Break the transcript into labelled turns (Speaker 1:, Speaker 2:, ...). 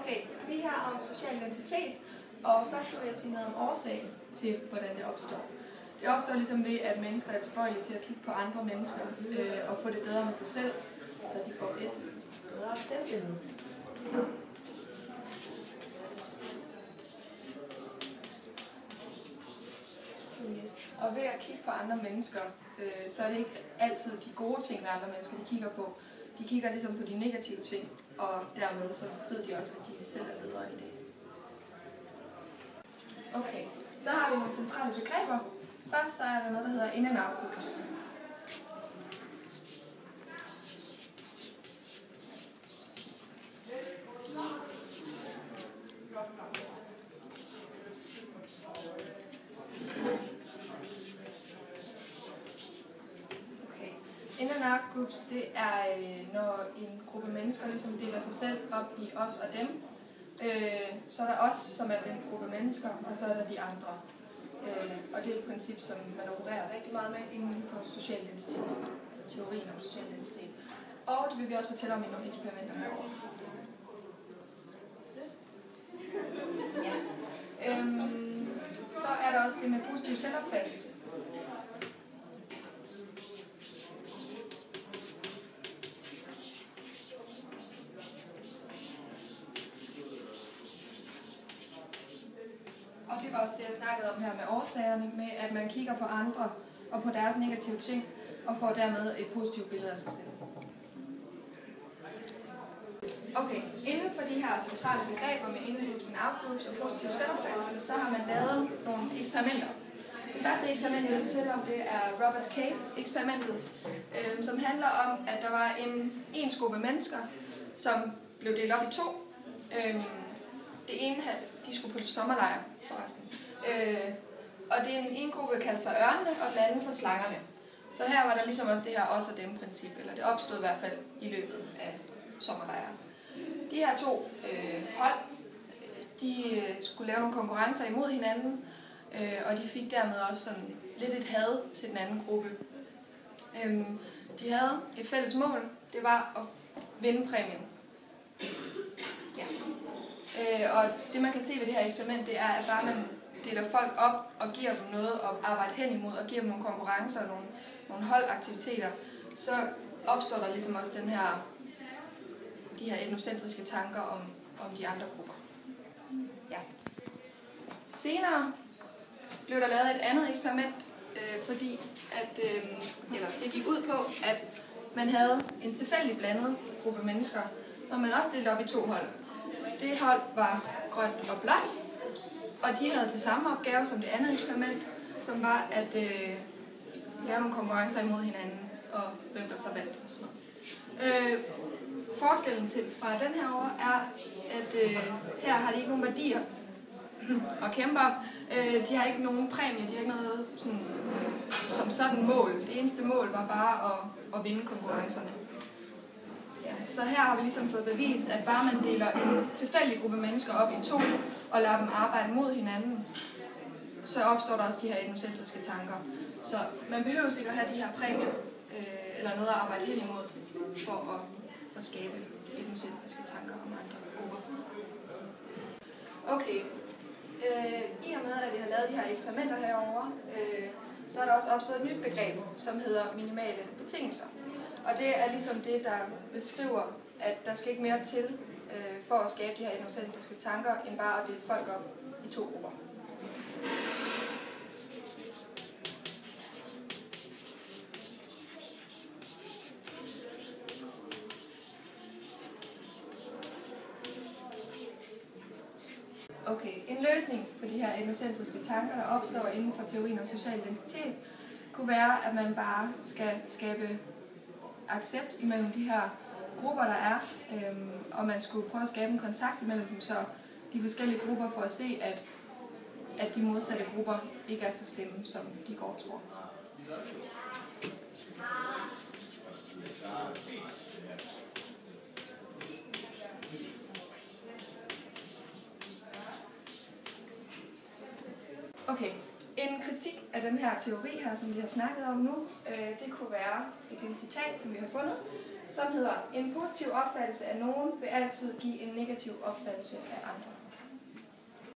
Speaker 1: Okay, vi er her om social identitet, og først så vil jeg sige noget om årsagen til, hvordan det opstår. Det opstår ligesom ved, at mennesker er tilbøjelige til at kigge på andre mennesker og få det bedre med sig selv, så de får et bedre selvbillede. Yes. Og ved at kigge på andre mennesker, så er det ikke altid de gode ting, der andre mennesker de kigger på. De kigger ligesom på de negative ting, og dermed så ved de også, at de selv er bedre end det. Okay, så har vi nogle centrale begreber. Først så er der noget, der hedder in and out groups. In and out groups, det er, når en gruppe mennesker ligesom deler sig selv op i os og dem. Så er der os, som er den gruppe mennesker, og så er der de andre. Og det er et princip, som man opererer rigtig meget med inden for social identitet, teorien om social identitet. Og det vil vi også fortælle om i nogle eksperimenter herovre. Ja. Så er der også det med positiv selvopfattelse. Og det var også det, jeg snakkede om her med årsagerne, med at man kigger på andre og på deres negative ting, og får dermed et positivt billede af sig selv. Okay, inden for de her centrale begreber med in-groups and out-groups og positiv selvopfattelse, så har man lavet nogle eksperimenter. Det første eksperiment, jeg vil fortælle om, det er Roberts Cave-eksperimentet, som handler om, at der var en gruppe mennesker, som blev delt op i to. Det ene, de skulle på sommerlejr forresten. Og det ene gruppe kaldte sig ørnene, og den anden for slangerne. Så her var der ligesom også det her os og dem princip, eller det opstod i hvert fald i løbet af sommerlejren. De her to hold, de skulle lave nogle konkurrencer imod hinanden, og de fik dermed også sådan lidt et had til den anden gruppe. De havde et fælles mål, det var at vinde præmien. Ja. Og det man kan se ved det her eksperiment, det er, at bare man deler folk op og giver dem noget at arbejde hen imod, og giver dem nogle konkurrencer og nogle holdaktiviteter, så opstår der ligesom også de her etnocentriske tanker om de andre grupper. Ja. Senere blev der lavet et andet eksperiment, fordi at, det gik ud på, at man havde en tilfældig blandet gruppe mennesker, som man også delte op i to hold. Det hold var grønt og blåt, og de havde til samme opgave som det andet eksperiment, som var at lave nogle konkurrencer imod hinanden, og hvem der så vandt og sådan noget. Forskellen fra den her over er, at her har de ikke nogen værdier at kæmpe om. De har ikke nogen præmie, de har ikke noget som sådan mål. Det eneste mål var bare at vinde konkurrencerne. Ja, så her har vi ligesom fået bevist, at bare man deler en tilfældig gruppe mennesker op i to, og lader dem arbejde mod hinanden, så opstår der også de her etnocentriske tanker. Så man behøver ikke at have de her præmier, eller noget at arbejde hen imod, for at skabe etnocentriske tanker om andre grupper. Okay, i og med at vi har lavet de her eksperimenter herovre, så er der også opstået et nyt begreb, som hedder minimale betingelser. Og det er ligesom det, der beskriver, at der skal ikke mere til for at skabe de her etnocentriske tanker, end bare at dele folk op i to grupper. Okay, en løsning på de her etnocentriske tanker, der opstår inden for teorien om social identitet, kunne være, at man bare skal skabe accept imellem de her grupper, der er, og man skulle prøve at skabe en kontakt imellem dem, så de forskellige grupper får at se, at de modsatte grupper ikke er så slemme, som de går og tror. Okay, en kritik af den her teori her, som vi har snakket om nu, det kunne være et lille citat, som vi har fundet. som hedder: En positiv opfattelse af nogen vil altid give en negativ opfattelse af andre.